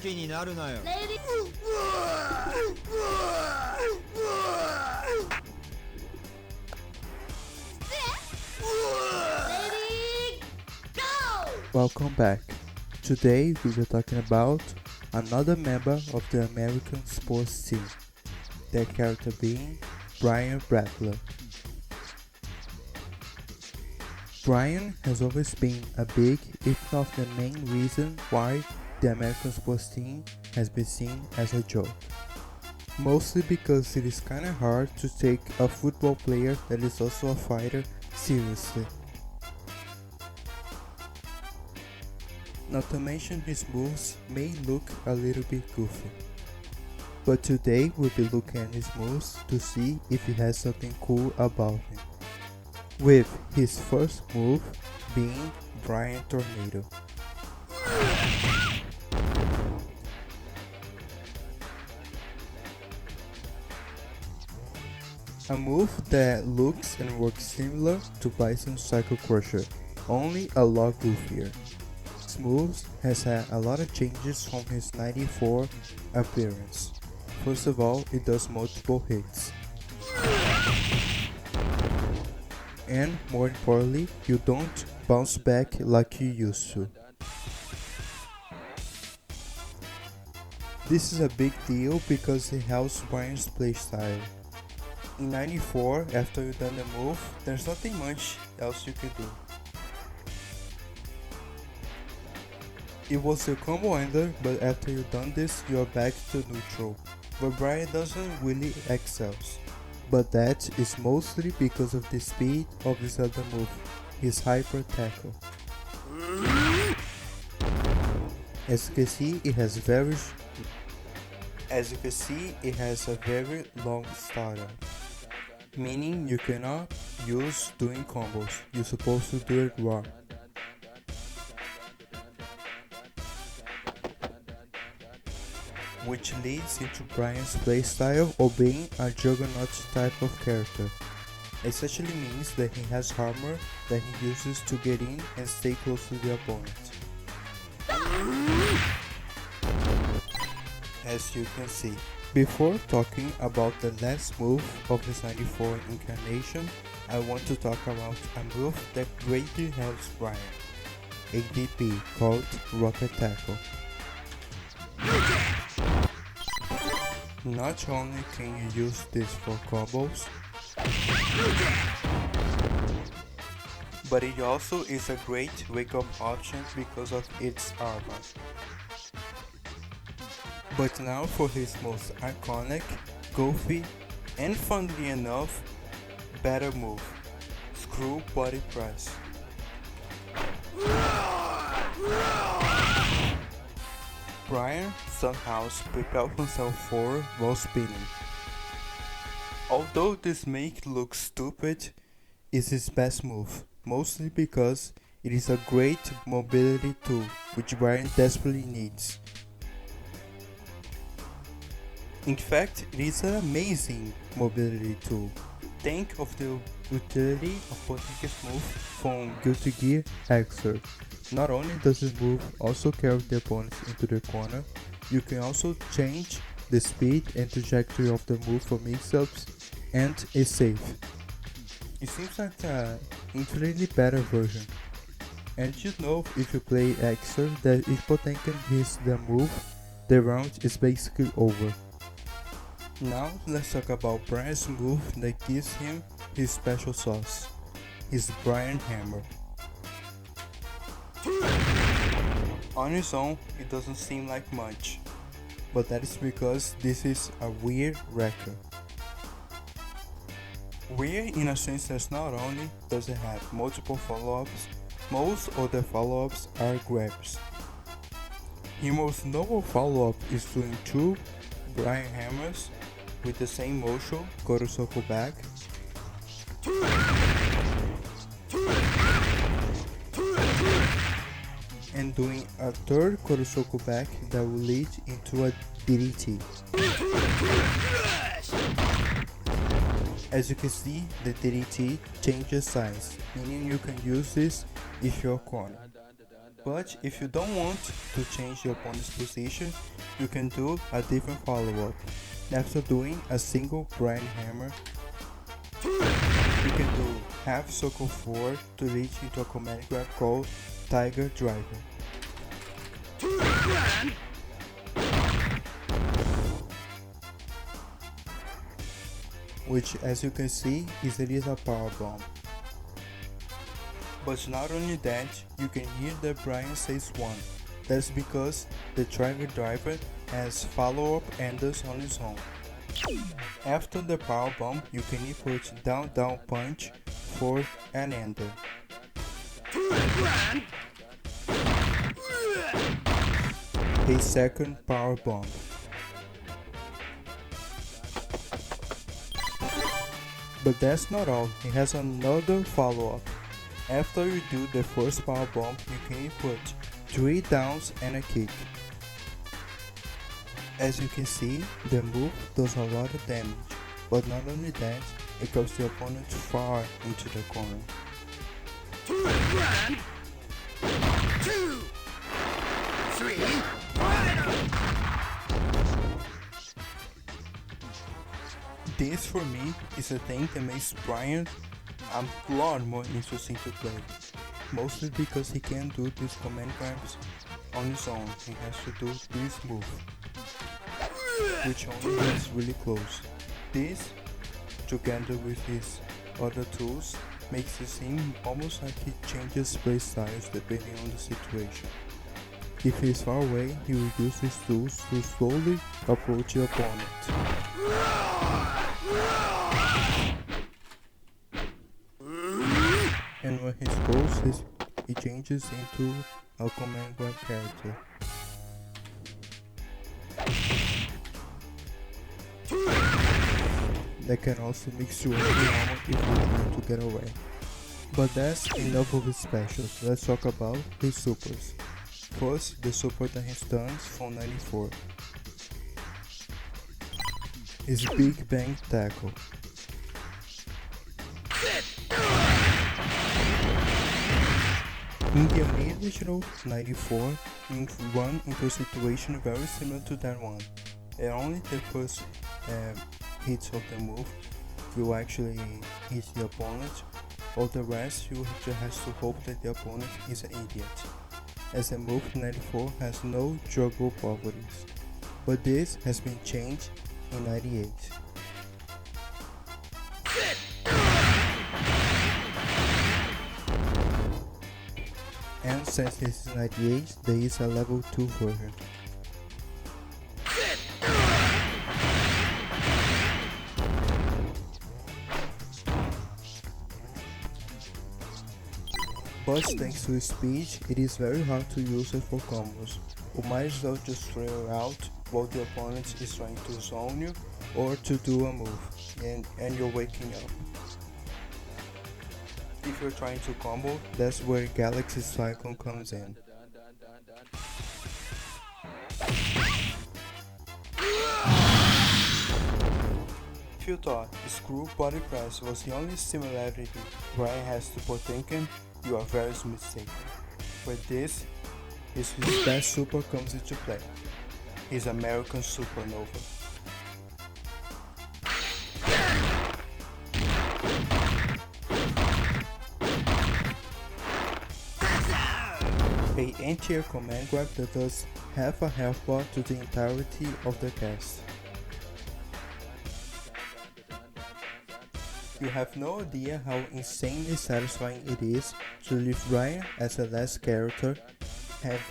気になるなよ。 Lady, lady, go! Welcome back. Today we are talking about another member of the American sports team, that character being Brian Bradler. Brian has always been a big, if not the main reason why the American sports team has been seen as a joke. Mostly because it is kinda hard to take a football player that is also a fighter seriously. Not to mention his moves may look a little bit goofy. But today we'll be looking at his moves to see if he has something cool about him. With his first move being Brian Tornado. A move that looks and works similar to Bison's Psycho Crusher, only a lot goofier. His moves has had a lot of changes from his 94 appearance. First of all, it does multiple hits. And more importantly, you don't bounce back like you used to. This is a big deal because it helps Brian's playstyle. In 94, after you've done the move, there's nothing much else you can do. It was your combo ender, but after you've done this, you're back to neutral, where Brian doesn't really excels. But that is mostly because of the speed of his other move, his hyper tackle. As you can see, it has a very long startup, meaning you cannot use doing combos. You're supposed to do it raw. Which leads into Brian's playstyle of being a juggernaut type of character. Essentially means that he has armor that he uses to get in and stay close to the opponent. As you can see. Before talking about the last move of his 94 incarnation, I want to talk about a move that greatly helps Brian, ADP, called Rocket Tackle. Not only can you use this for combos, but it also is a great wake-up option because of its armor. But now for his most iconic, goofy, and funnily enough, better move, Screw Body Press. Brian somehow propelled himself forward while spinning. Although this make look stupid, it's his best move, mostly because it is a great mobility tool which Brian desperately needs. In fact, it is an amazing mobility tool. Think of the utility of Potinka's move from Guilty Gear Xrd. Not only does this move also carry the opponents into the corner, you can also change the speed and trajectory of the move for mix-ups and is safe. It seems like an infinitely better version. And you know if you play Xrd that if Potemkin hits the move, the round is basically over. Now let's talk about Brian's move that gives him his special sauce, his Brian Hammer. On its own, it doesn't seem like much, but that is because this is a weird record. Weird in a sense that not only does it have multiple follow-ups, most other follow-ups are grabs. His most novel follow-up is doing 2 Brian Hammers with the same motion, Kurosoko back, and doing a third Kurosoko back that will lead into a DDT. As you can see, the DDT changes size, meaning you can use this if you're cornered. But if you don't want to change your opponent's position, you can do a different follow-up. After doing a single Brian Hammer, you can do half circle forward to reach into a command grab called Tiger Driver. Which, as you can see, is a power bomb. But not only that, you can hear that Brian says 1. That's because the Tiger Driver has follow-up enders on its own. After the power bomb, you can input down down punch for an ender. A second power bomb. But that's not all, it has another follow-up. After you do the first power bomb, you can input 3 downs and a kick. As you can see, the move does a lot of damage, but not only that, it drops the opponent far into the corner. 1, 2, 3, This for me is a thing that makes Brian a lot more interesting to play. Mostly because he can't do these command grabs on his own, he has to do this move, which only gets really close. This, together with his other tools, makes it seem almost like he changes play styles depending on the situation. If he is far away, he will use his tools to slowly approach the opponent. And when he's close, he changes into a command grab character. That can also mix you up if you're trying to get away. But that's enough of his specials, let's talk about his supers. First, the super that he stuns from 94. His Big Bang Tackle. In the original 94, you run into a situation very similar to that one, and only the first hits of the move will actually hit the opponent, all the rest you just have to hope that the opponent is an idiot, as the move 94 has no juggle properties, but this has been changed in 98. And since this is 98, there is a level 2 version. But thanks to his speed, it is very hard to use it for combos. You might as well just throw it out while the opponent is trying to zone you or to do a move, and you're waking up. If you're trying to combo, that's where Galaxy Cyclone comes in. If you thought Screw Body Press was the only similarity Brian has to Potemkin, you are very mistaken. With this, his best super comes into play. His American Supernova. A anti-air command grab that does half a health bar to the entirety of the cast. You have no idea how insanely satisfying it is to leave Brian as the last character, have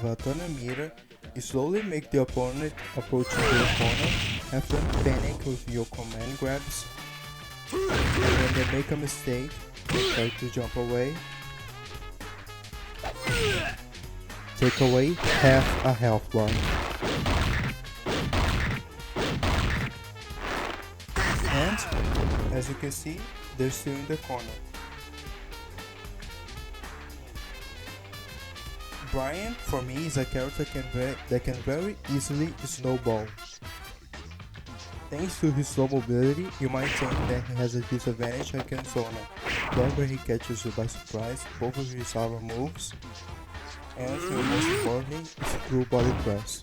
a ton meter, you slowly make the opponent approach the corner, have them panic with your command grabs, and when they make a mistake, they try to jump away, take away half a health bar. And, as you can see, they're still in the corner. Brian, for me, is a character that can very easily snowball. Thanks to his slow mobility, you might think that he has a disadvantage against Zona, Whenever he catches you by surprise, both of his armor moves, and most importantly, is through body press.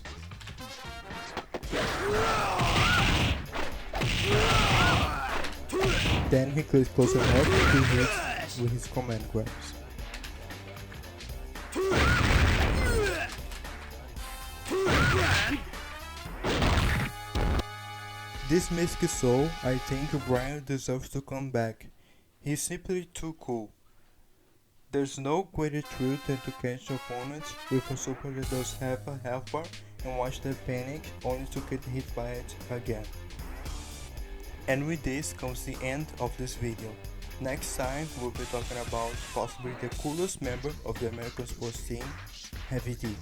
Then he clicks close enough to hit with his command grabs. This Mystic Soul, I think Brian deserves to come back. He's simply too cool. There's no greater thrill than to catch opponents with a super that does have a health bar and watch them panic only to get hit by it again. And with this comes the end of this video. Next time we'll be talking about possibly the coolest member of the American sports team, Heavy D.